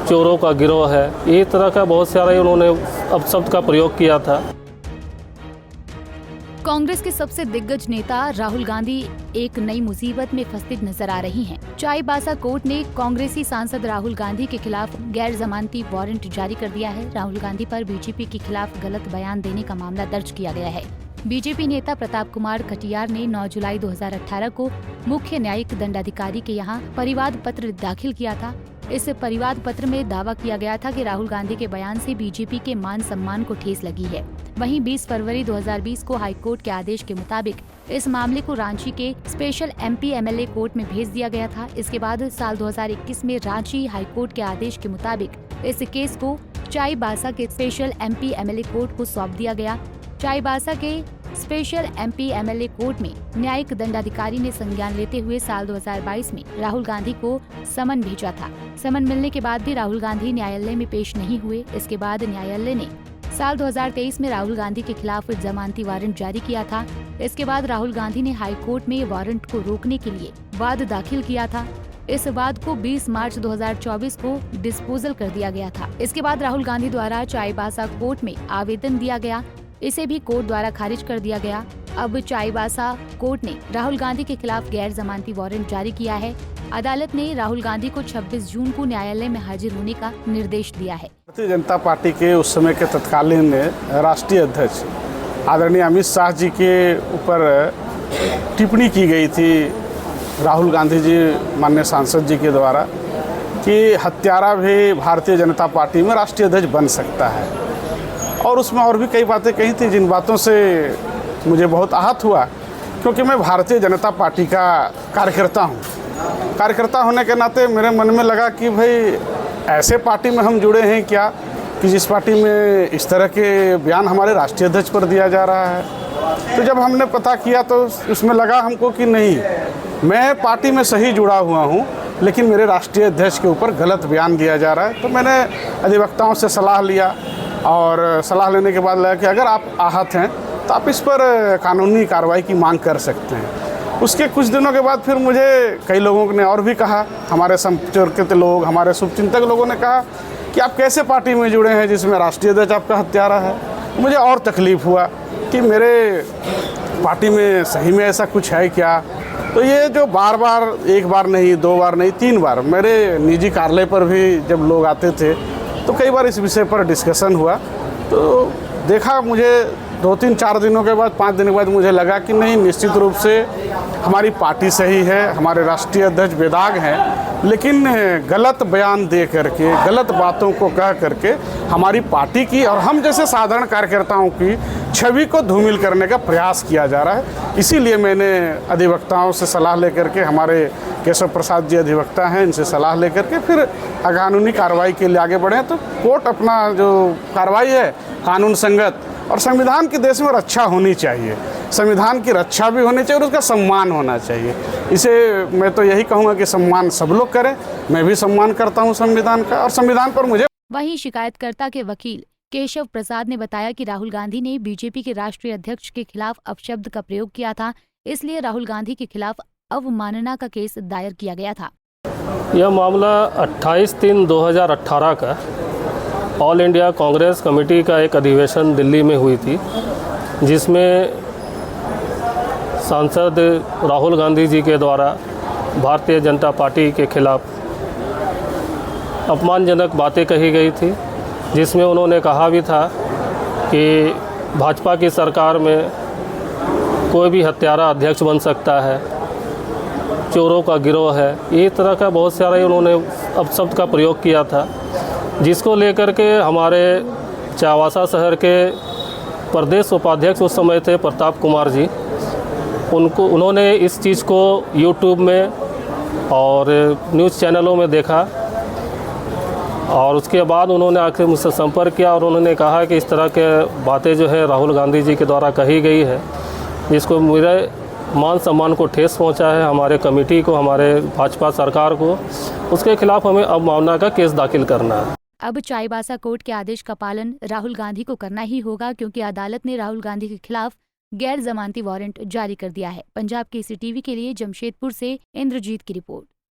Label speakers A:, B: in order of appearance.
A: चोरों का गिरोह है, ये तरह का बहुत सारे उन्होंने अपशब्द का प्रयोग किया था।
B: कांग्रेस के सबसे दिग्गज नेता राहुल गांधी एक नई मुसीबत में फंसते नजर आ रही हैं। चाईबासा कोर्ट ने कांग्रेसी सांसद राहुल गांधी के खिलाफ गैर जमानती वारंट जारी कर दिया है। राहुल गांधी पर बीजेपी के खिलाफ गलत बयान देने का मामला दर्ज किया गया है। बीजेपी नेता प्रताप कुमार कटियार ने 9 जुलाई 2018 को मुख्य न्यायिक दंडाधिकारी के यहाँ परिवाद पत्र दाखिल किया था। इस परिवाद पत्र में दावा किया गया था कि राहुल गांधी के बयान से बीजेपी के मान सम्मान को ठेस लगी है। वहीं 20 फरवरी 2020 को हाईकोर्ट के आदेश के मुताबिक इस मामले को रांची के स्पेशल एमपी एमएलए कोर्ट में भेज दिया गया था। इसके बाद साल 2021 में रांची हाईकोर्ट के आदेश के मुताबिक इस केस को चाईबासा के स्पेशल एमपी एमएलए कोर्ट को सौंप दिया गया। चाईबासा के स्पेशल एमपी एमएलए कोर्ट में न्यायिक दंडाधिकारी ने संज्ञान लेते हुए साल 2022 में राहुल गांधी को समन भेजा था। समन मिलने के बाद भी राहुल गांधी न्यायालय में पेश नहीं हुए। इसके बाद न्यायालय ने साल 2023 में राहुल गांधी के खिलाफ जमानती वारंट जारी किया था। इसके बाद राहुल गांधी ने हाई कोर्ट में वारंट को रोकने के लिए वाद दाखिल किया था। इस वाद को 20 मार्च 2024 को डिस्पोजल कर दिया गया था। इसके बाद राहुल गांधी द्वारा चाईबासा कोर्ट में आवेदन दिया गया, इसे भी कोर्ट द्वारा खारिज कर दिया गया। अब चाईबासा कोर्ट ने राहुल गांधी के खिलाफ गैर जमानती वारंट जारी किया है। अदालत ने राहुल गांधी को 26 जून को न्यायालय में हाजिर होने का निर्देश दिया है।
C: भारतीय जनता पार्टी के उस समय के तत्कालीन राष्ट्रीय अध्यक्ष आदरणीय अमित शाह जी के ऊपर टिप्पणी की गई थी राहुल गांधी जी माननीय सांसद जी के द्वारा कि हत्यारा भी भारतीय जनता पार्टी में राष्ट्रीय अध्यक्ष बन सकता है, और उसमें और भी कई बातें कही थी जिन बातों से मुझे बहुत आहत हुआ, क्योंकि मैं भारतीय जनता पार्टी का कार्यकर्ता हूँ। कार्यकर्ता होने के नाते मेरे मन में लगा कि भाई ऐसे पार्टी में हम जुड़े हैं क्या कि जिस पार्टी में इस तरह के बयान हमारे राष्ट्रीय अध्यक्ष पर दिया जा रहा है। तो जब हमने पता किया तो उसमें लगा हमको कि नहीं, मैं पार्टी में सही जुड़ा हुआ हूँ, लेकिन मेरे राष्ट्रीय अध्यक्ष के ऊपर गलत बयान दिया जा रहा है। तो मैंने अधिवक्ताओं से सलाह लिया, और सलाह लेने के बाद लगा कि अगर आप आहत हैं तो आप इस पर कानूनी कार्रवाई की मांग कर सकते हैं। उसके कुछ दिनों के बाद फिर मुझे कई लोगों ने और भी कहा, हमारे संपर्कित लोग, हमारे शुभचिंतक लोगों ने कहा कि आप कैसे पार्टी में जुड़े हैं जिसमें राष्ट्रीय अध्यक्ष आपका हत्यारा है। मुझे और तकलीफ़ हुआ कि मेरे पार्टी में सही में ऐसा कुछ है क्या। तो ये जो बार बार, एक बार नहीं, 2 बार नहीं, 3 बार मेरे निजी कार्यालय पर भी जब लोग आते थे तो कई बार इस विषय पर डिस्कशन हुआ। तो देखा, मुझे 2-3-4 दिनों के बाद, 5 दिन के बाद मुझे लगा कि नहीं, निश्चित रूप से हमारी पार्टी सही है, हमारे राष्ट्रीय अध्यक्ष बेदाग हैं, लेकिन गलत बयान दे करके, गलत बातों को कह करके हमारी पार्टी की और हम जैसे साधारण कार्यकर्ताओं की छवि को धूमिल करने का प्रयास किया जा रहा है। इसीलिए मैंने अधिवक्ताओं से सलाह लेकर के, हमारे केशव प्रसाद जी अधिवक्ता हैं, इनसे सलाह लेकर के फिर कानूनी कार्रवाई के लिए आगे बढ़े। तो कोर्ट अपना जो कार्रवाई है कानून संगत, और संविधान के देश में रक्षा होनी चाहिए, संविधान की रक्षा भी होनी चाहिए और उसका सम्मान होना चाहिए। इसे मैं तो यही कहूँगा कि सम्मान सब लोग करें। मैं भी सम्मान करता हूँ संविधान का, और संविधान पर मुझे।
B: वहीं शिकायतकर्ता के वकील केशव प्रसाद ने बताया कि राहुल गांधी ने बीजेपी के राष्ट्रीय अध्यक्ष के खिलाफ अपशब्द का प्रयोग किया था, इसलिए राहुल गांधी के खिलाफ अवमानना का केस दायर किया गया था।
A: यह मामला 28/3/2018 का ऑल इंडिया कांग्रेस कमेटी का एक अधिवेशन दिल्ली में हुई थी, जिसमें सांसद राहुल गांधी जी के द्वारा भारतीय जनता पार्टी के खिलाफ अपमानजनक बातें कही गई थी, जिसमें उन्होंने कहा भी था कि भाजपा की सरकार में कोई भी हत्यारा अध्यक्ष बन सकता है, चोरों का गिरोह है, ये तरह का बहुत सारे उन्होंने अपशब्द का प्रयोग किया था, जिसको लेकर के हमारे चाईबासा शहर के प्रदेश उपाध्यक्ष उस समय थे प्रताप कुमार जी, उन्होंने इस चीज़ को यूट्यूब में और न्यूज़ चैनलों में देखा, और उसके बाद उन्होंने आकर मुझसे संपर्क किया और उन्होंने कहा कि इस तरह के बातें जो है राहुल गांधी जी के द्वारा कही गई है, जिसको मेरे मान सम्मान को ठेस पहुंचा है, हमारे कमेटी को, हमारे भाजपा सरकार को, उसके खिलाफ हमें अवमानना का केस दाखिल करना है।
B: अब चाईबासा कोर्ट के आदेश का पालन राहुल गांधी को करना ही होगा, क्योंकि अदालत ने राहुल गांधी के खिलाफ गैर जमानती वारंट जारी कर दिया है। पंजाब केसरी टीवी के लिए जमशेदपुर से इंद्रजीत की रिपोर्ट।